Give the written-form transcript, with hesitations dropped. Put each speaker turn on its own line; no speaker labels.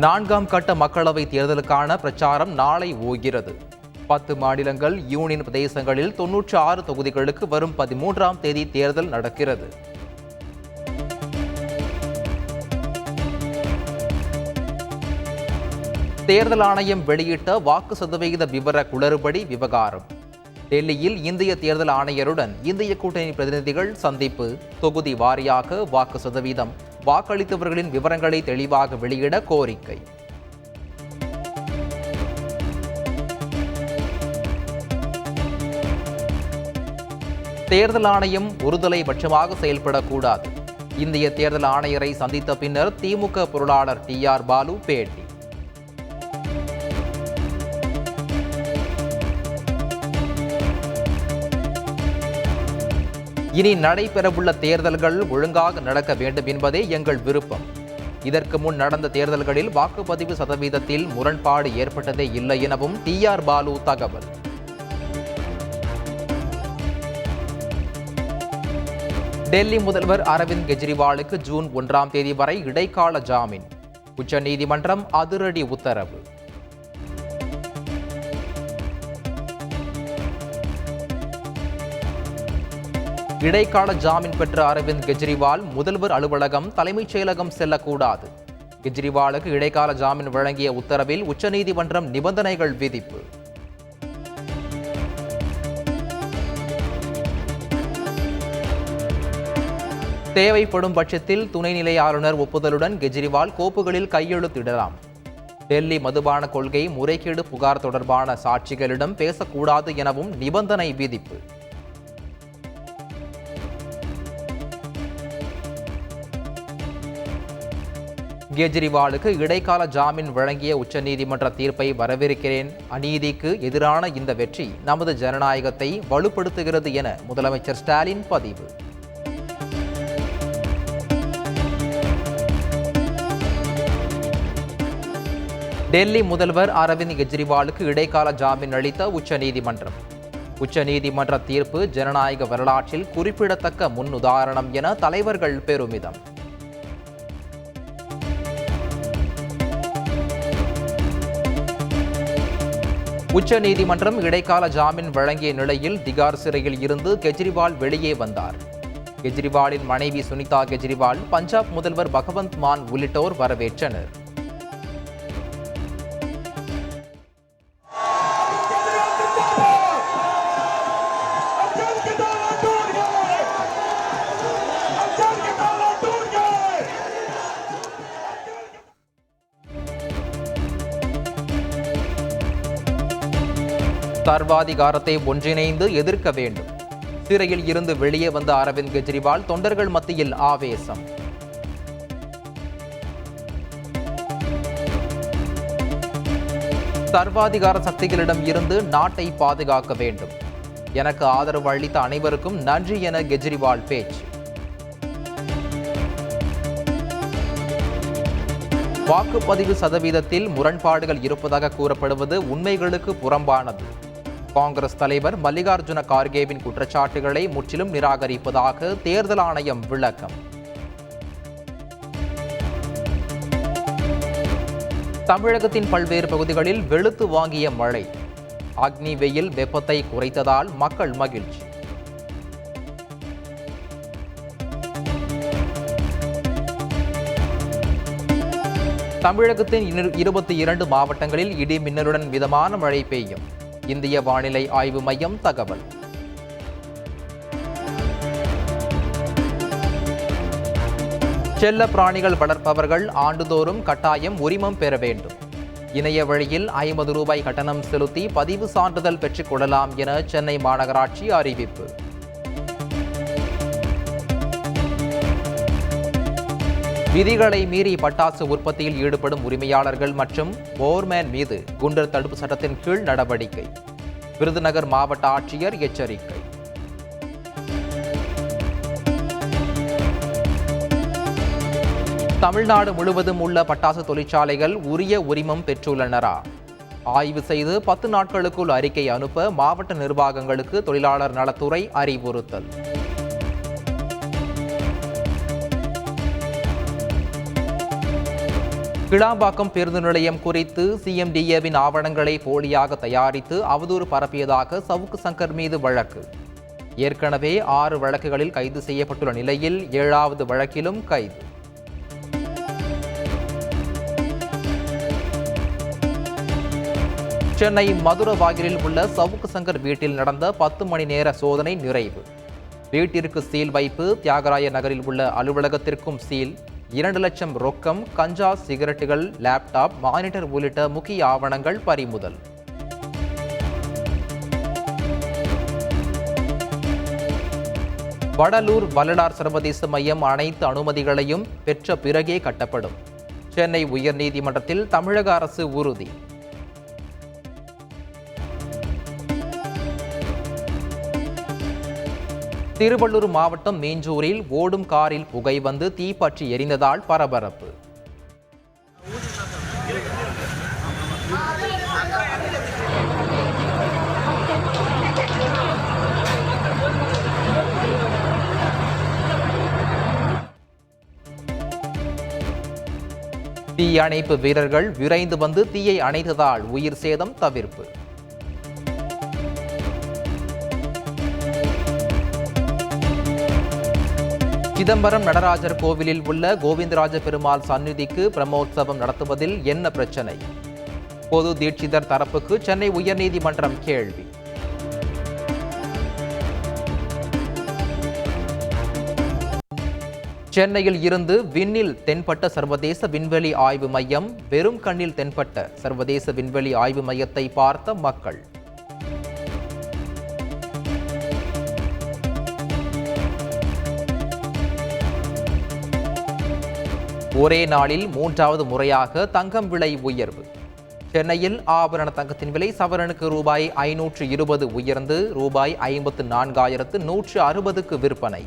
நான்காம் கட்ட மக்களவைத் தேர்தலுக்கான பிரச்சாரம் நாளை ஓகிறது. 10 மாநிலங்கள், யூனியன் பிரதேசங்களில் 96 தொகுதிகளுக்கு வரும் 13ஆம் தேதி தேர்தல் நடக்கிறது. தேர்தல் ஆணையம் வெளியிட்ட வாக்கு சதவிகித விவர குளறுபடி விவகாரம். டெல்லியில் இந்திய தேர்தல் ஆணையருடன் இந்திய கூட்டணி பிரதிநிதிகள் சந்திப்பு. தொகுதி வாரியாக வாக்கு சதவீதம், வாக்களித்தவர்களின் விவரங்களை தெளிவாக வெளியிட கோரிக்கை. தேர்தல் ஆணையம் ஒருதலை பட்சமாக செயல்படக்கூடாது. இந்திய தேர்தல் ஆணையரை சந்தித்த பின்னர் திமுக பொருளாளர் TR பாலு பேட்டி. இனி நடைபெறவுள்ள தேர்தல்கள் ஒழுங்காக நடக்க வேண்டும் என்பதே எங்கள் விருப்பம். இதற்கு முன் நடந்த தேர்தல்களில் வாக்குப்பதிவு சதவீதத்தில் முரண்பாடு ஏற்பட்டதே இல்லை எனவும் TR பாலு தகவல். டெல்லி முதல்வர் அரவிந்த் கெஜ்ரிவாலுக்கு ஜூன் 1ஆம் தேதி வரை இடைக்கால ஜாமீன். உச்சநீதிமன்றம் அதிரடி உத்தரவு. இடைக்கால ஜாமீன் பெற்ற அரவிந்த் கெஜ்ரிவால் முதல்வர் அலுவலகம், தலைமைச் செயலகம் செல்லக்கூடாது. கெஜ்ரிவாலுக்கு இடைக்கால ஜாமீன் வழங்கிய உத்தரவில் உச்சநீதிமன்றம் நிபந்தனைகள் விதிப்பு. தேவைப்படும் பட்சத்தில் துணைநிலை ஆளுநர் ஒப்புதலுடன் கெஜ்ரிவால் கோப்புகளில் கையெழுத்திடலாம். டெல்லி மதுபான கொள்கை முறைகேடு புகார் தொடர்பான சாட்சிகளிடம் பேசக்கூடாது எனவும் நிபந்தனை விதிப்பு. கெஜ்ரிவாலுக்கு இடைக்கால ஜாமீன் வழங்கிய உச்சநீதிமன்ற தீர்ப்பை வரவேற்கிறேன். அநீதிக்கு எதிரான இந்த வெற்றி நமது ஜனநாயகத்தை வலுப்படுத்துகிறது என முதலமைச்சர் ஸ்டாலின் பதிவு. டெல்லி முதல்வர் அரவிந்த் கெஜ்ரிவாலுக்கு இடைக்கால ஜாமீன் அளித்த உச்சநீதிமன்றம். உச்சநீதிமன்ற தீர்ப்பு ஜனநாயக வரலாற்றில் குறிப்பிடத்தக்க முன்னுதாரணம் என தலைவர்கள் பெருமிதம். உச்சநீதிமன்றம் இடைக்கால ஜாமீன் வழங்கிய நிலையில் திகார் சிறையில் இருந்து கெஜ்ரிவால் வெளியே வந்தார். கெஜ்ரிவாலின் மனைவி சுனிதா கெஜ்ரிவால், பஞ்சாப் முதல்வர் பகவந்த் மான் உள்ளிட்டோர் வரவேற்றனர். சர்வாதிகாரத்தை ஒன்றிணைந்து எதிர்க்க வேண்டும். சிறையில் இருந்து வெளியே வந்த அரவிந்த் கெஜ்ரிவால் தொண்டர்கள் மத்தியில் ஆவேசம். சர்வாதிகார சக்திகளிடம் இருந்து நாட்டை பாதுகாக்க வேண்டும். எனக்கு ஆதரவு அளித்த அனைவருக்கும் நன்றி என கெஜ்ரிவால் பேச்சு. வாக்குப்பதிவு சதவீதத்தில் முரண்பாடுகள் இருப்பதாக கூறப்படுவது உண்மைகளுக்கு புறம்பானது. காங்கிரஸ் தலைவர் மல்லிகார்ஜுன கார்கேவின் குற்றச்சாட்டுகளை முற்றிலும் நிராகரிப்பதாக தேர்தல் ஆணையம் விளக்கம். தமிழகத்தின் பல்வேறு பகுதிகளில் வெளுத்து வாங்கிய மழை. அக்னி வெயில் வெப்பத்தை குறைத்ததால் மக்கள் மகிழ்ச்சி. தமிழகத்தின் 22 மாவட்டங்களில் இடி மின்னலுடன் மிதமான மழை பெய்யும். இந்திய வானிலை ஆய்வு மையம் தகவல். செல்ல பிராணிகள் வளர்ப்பவர்கள் ஆண்டுதோறும் கட்டாயம் உரிமம் பெற வேண்டும். இணைய வழியில் 50 ரூபாய் கட்டணம் செலுத்தி பதிவு சான்றிதழ் பெற்றுக் கொள்ளலாம் என சென்னை மாநகராட்சி அறிவிப்பு. விதிகளை மீறி பட்டாசு உற்பத்தியில் ஈடுபடும் உரிமையாளர்கள் மற்றும் போர்மேன் மீது குண்டர் தடுப்பு சட்டத்தின் கீழ் நடவடிக்கை. விருதுநகர் மாவட்ட ஆட்சியர் எச்சரிக்கை. தமிழ்நாடு முழுவதும் உள்ள பட்டாசு தொழிற்சாலைகள் உரிய உரிமம் பெற்றுள்ளனரா? ஆய்வு செய்து 10 நாட்களுக்குள் அறிக்கை அனுப்ப மாவட்ட நிர்வாகங்களுக்கு தொழிலாளர் நலத்துறை அறிவுறுத்தல். கிளாம்பாக்கம் பேருந்து நிலையம் குறித்து சிஎம்டிஏவின் ஆவணங்களை போலியாக தயாரித்து அவதூறு பரப்பியதாக சவுக்கு சங்கர் மீது வழக்கு. ஏற்கனவே 6 வழக்குகளில் கைது செய்யப்பட்டுள்ள நிலையில் 7வது வழக்கிலும் கைது. சென்னை மதுரவாயிலில் உள்ள சவுக்கு சங்கர் வீட்டில் நடந்த 10 மணி நேர சோதனை நிறைவு. வீட்டிற்கு சீல் வைப்பு, தியாகராய நகரில் உள்ள அலுவலகத்திற்கும் சீல், 2 லட்சம் ரொக்கம், கஞ்சா, சிகரெட்டுகள், லேப்டாப், மானிட்டர் உள்ளிட்ட முக்கிய ஆவணங்கள் பறிமுதல். வடலூர் வள்ளலார் சர்வதேச மையம் அனைத்து அனுமதிகளையும் பெற்ற பிறகே கட்டப்படும். சென்னை உயர்நீதிமன்றத்தில் தமிழக அரசு உறுதி. திருவள்ளூர் மாவட்டம் மீஞ்சூரில் ஓடும் காரில் புகை வந்து தீப்பற்றி எரிந்ததால் பரபரப்பு. தீ அணைப்பு வீரர்கள் விரைந்து வந்து தீயை அணைத்ததால் உயிர் சேதம் தவிர்ப்பு. சிதம்பரம் நடராஜர் கோவிலில் உள்ள கோவிந்தராஜ பெருமாள் சந்நிதிக்கு பிரம்மோற்சவம் நடத்துவதில் என்ன பிரச்சனை? பொது தீட்சிதர் தரப்புக்கு சென்னை உயர்நீதிமன்றம் கேள்வி. சென்னையில் இருந்து விண்ணில் தென்பட்ட சர்வதேச விண்வெளி ஆய்வு மையம், வெறும் கண்ணில் தென்பட்ட சர்வதேச விண்வெளி ஆய்வு மையத்தை பார்த்த மக்கள். ஒரே நாளில் 3வது முறையாக தங்கம் விலை உயர்வு. சென்னையில் ஆபரண தங்கத்தின் விலை சவரனுக்கு ரூபாய் 520 உயர்ந்து ரூபாய் 54,160க்கு விற்பனை.